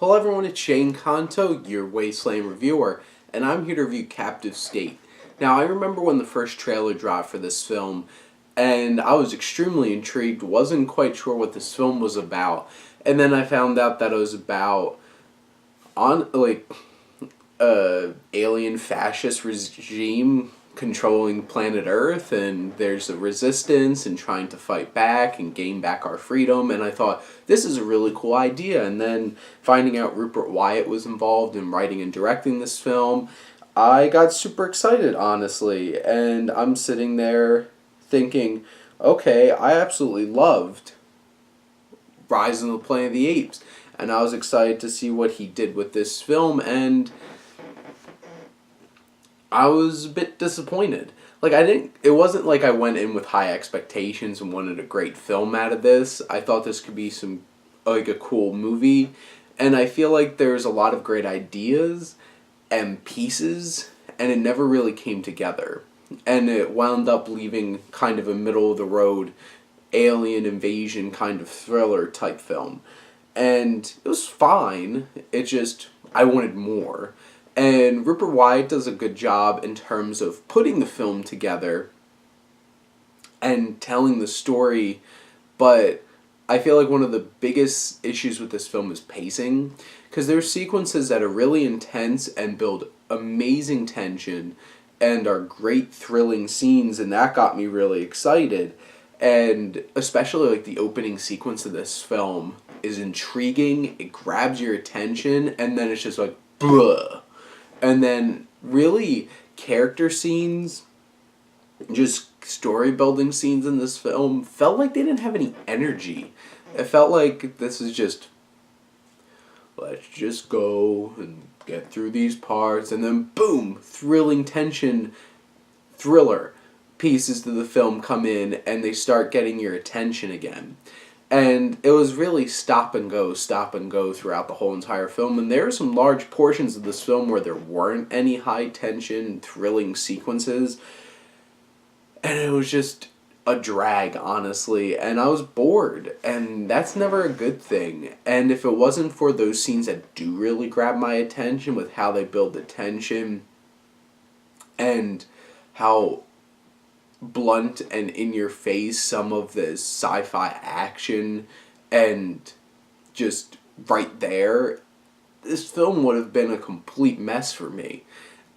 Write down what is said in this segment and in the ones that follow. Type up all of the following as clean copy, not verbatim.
Hello everyone, it's Shane Kanto, your Wasteland reviewer, and I'm here to review Captive State. Now, I remember when the first trailer dropped for this film, and I was extremely intrigued, wasn't quite sure what this film was about, and then I found out that it was about alien fascist regime controlling planet Earth, and there's a resistance and trying to fight back and gain back our freedom. And I thought, this is a really cool idea. And then finding out Rupert Wyatt was involved in writing and directing this film, I got super excited, honestly. And I'm sitting there thinking, okay, I absolutely loved Rise of the Planet of the Apes. And I was excited to see what he did with this film, and I was a bit disappointed. It wasn't like I went in with high expectations and wanted a great film out of this. I thought this could be a cool movie. And I feel like there's a lot of great ideas and pieces, and it never really came together. And it wound up leaving kind of a middle of the road alien invasion kind of thriller type film. And it was fine. I wanted more. And Rupert Wyatt does a good job in terms of putting the film together and telling the story, but I feel like one of the biggest issues with this film is pacing, because there's sequences that are really intense and build amazing tension and are great thrilling scenes, and that got me really excited. And especially like the opening sequence of this film is intriguing, it grabs your attention, and then it's just like, blah. And then, really, character scenes, just story building scenes in this film, felt like they didn't have any energy. It felt like this is just, let's just go and get through these parts, and then boom, thrilling tension, thriller pieces to the film come in, and they start getting your attention again. And it was really stop and go throughout the whole entire film. And there are some large portions of this film where there weren't any high tension, thrilling sequences. And it was just a drag, honestly. And I was bored. And that's never a good thing. And if it wasn't for those scenes that do really grab my attention with how they build the tension and how blunt and in your face some of this sci-fi action and just right there, this film would have been a complete mess for me.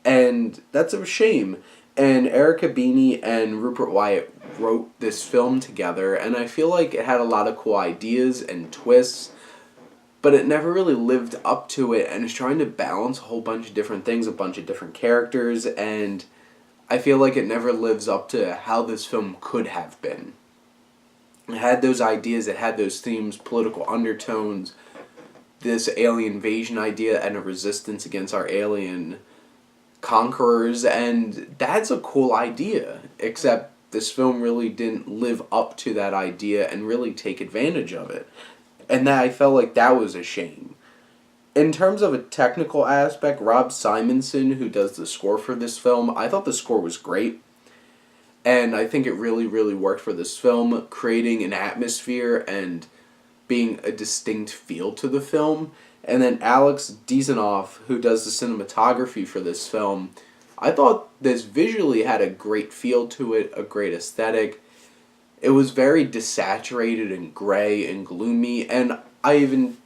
And that's a shame. And Erica Beanie and Rupert Wyatt wrote this film together, and I feel like it had a lot of cool ideas and twists, but it never really lived up to it, and it's trying to balance a whole bunch of different things, a bunch of different characters, and I feel like it never lives up to how this film could have been. It had those ideas, it had those themes, political undertones, this alien invasion idea, and a resistance against our alien conquerors, and that's a cool idea, except this film really didn't live up to that idea and really take advantage of it. And that I felt like that was a shame. In terms of a technical aspect, Rob Simonson, who does the score for this film, I thought the score was great. And I think it really, really worked for this film, creating an atmosphere and being a distinct feel to the film. And then Alex Dizanoff, who does the cinematography for this film, I thought this visually had a great feel to it, a great aesthetic. It was very desaturated and gray and gloomy, and I even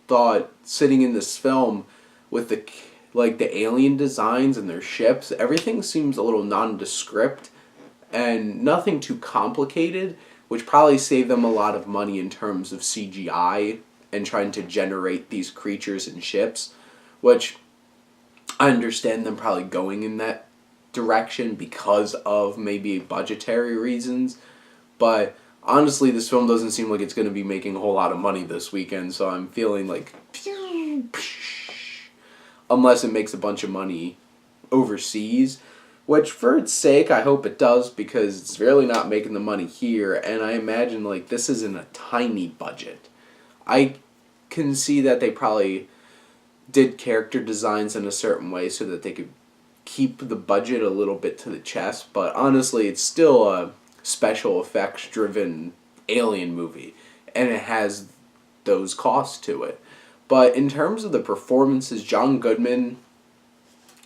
thought sitting in this film with the alien designs and their ships, everything seems a little nondescript and nothing too complicated, which probably saved them a lot of money in terms of CGI and trying to generate these creatures and ships, which I understand them probably going in that direction because of maybe budgetary reasons, but honestly, this film doesn't seem like it's going to be making a whole lot of money this weekend, so I'm feeling like, unless it makes a bunch of money overseas, which for its sake, I hope it does, because it's really not making the money here, and I imagine like this isn't a tiny budget. I can see that they probably did character designs in a certain way so that they could keep the budget a little bit to the chest, but honestly, it's still a special effects driven alien movie, and it has those costs to it. But in terms of the performances, John Goodman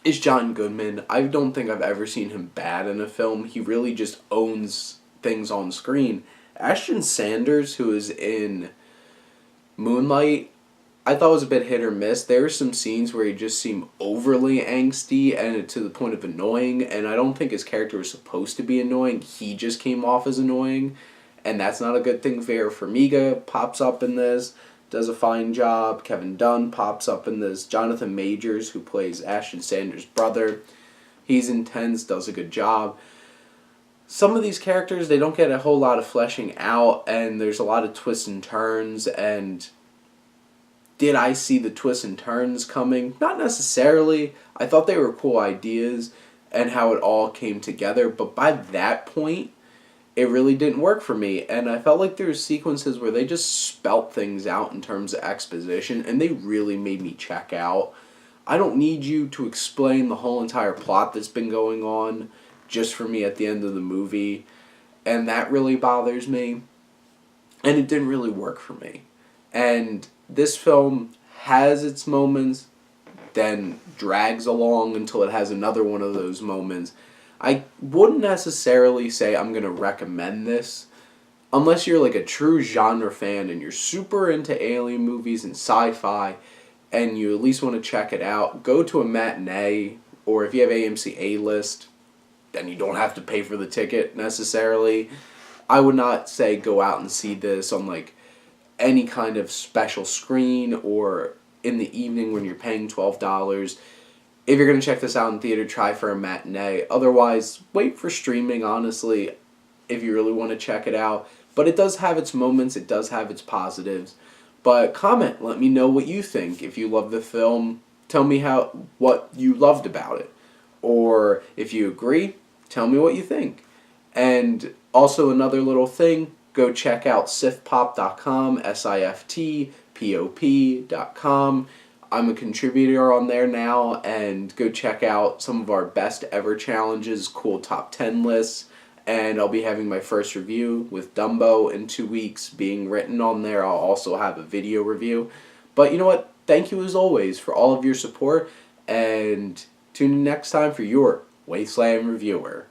is John Goodman. I don't think I've ever seen him bad in a film. He really just owns things on screen. Ashton Sanders, who is in Moonlight, I thought was a bit hit or miss. There were some scenes where he just seemed overly angsty and to the point of annoying, and I don't think his character was supposed to be annoying. He just came off as annoying, and that's not a good thing. Vera Farmiga pops up in this, does a fine job. Kevin Dunn pops up in this. Jonathan Majors, who plays Ashton Sanders' brother, he's intense, does a good job. Some of these characters, they don't get a whole lot of fleshing out, and there's a lot of twists and turns, and did I see the twists and turns coming? Not necessarily. I thought they were cool ideas and how it all came together, but by that point, it really didn't work for me, and I felt like there were sequences where they just spelt things out in terms of exposition, and they really made me check out. I don't need you to explain the whole entire plot that's been going on just for me at the end of the movie, and that really bothers me, and it didn't really work for me. And this film has its moments, then drags along until it has another one of those moments. I wouldn't necessarily say I'm going to recommend this unless you're like a true genre fan and you're super into alien movies and sci-fi and you at least want to check it out. Go to a matinee, or if you have AMC A-list, then you don't have to pay for the ticket necessarily. I would not say go out and see this on like any kind of special screen or in the evening when you're paying $12. If you're going to check this out in theater, try for a matinee. Otherwise, wait for streaming, honestly, if you really want to check it out. But it does have its moments. It does have its positives. But comment. Let me know what you think. If you love the film, tell me what you loved about it. Or if you agree, tell me what you think. And also another little thing, go check out siftpop.com, siftpop.com. I'm a contributor on there now, and go check out some of our best ever challenges, cool top 10 lists, and I'll be having my first review with Dumbo in 2 weeks being written on there. I'll also have a video review. But you know what? Thank you as always for all of your support, and tune in next time for your Wasteland Reviewer.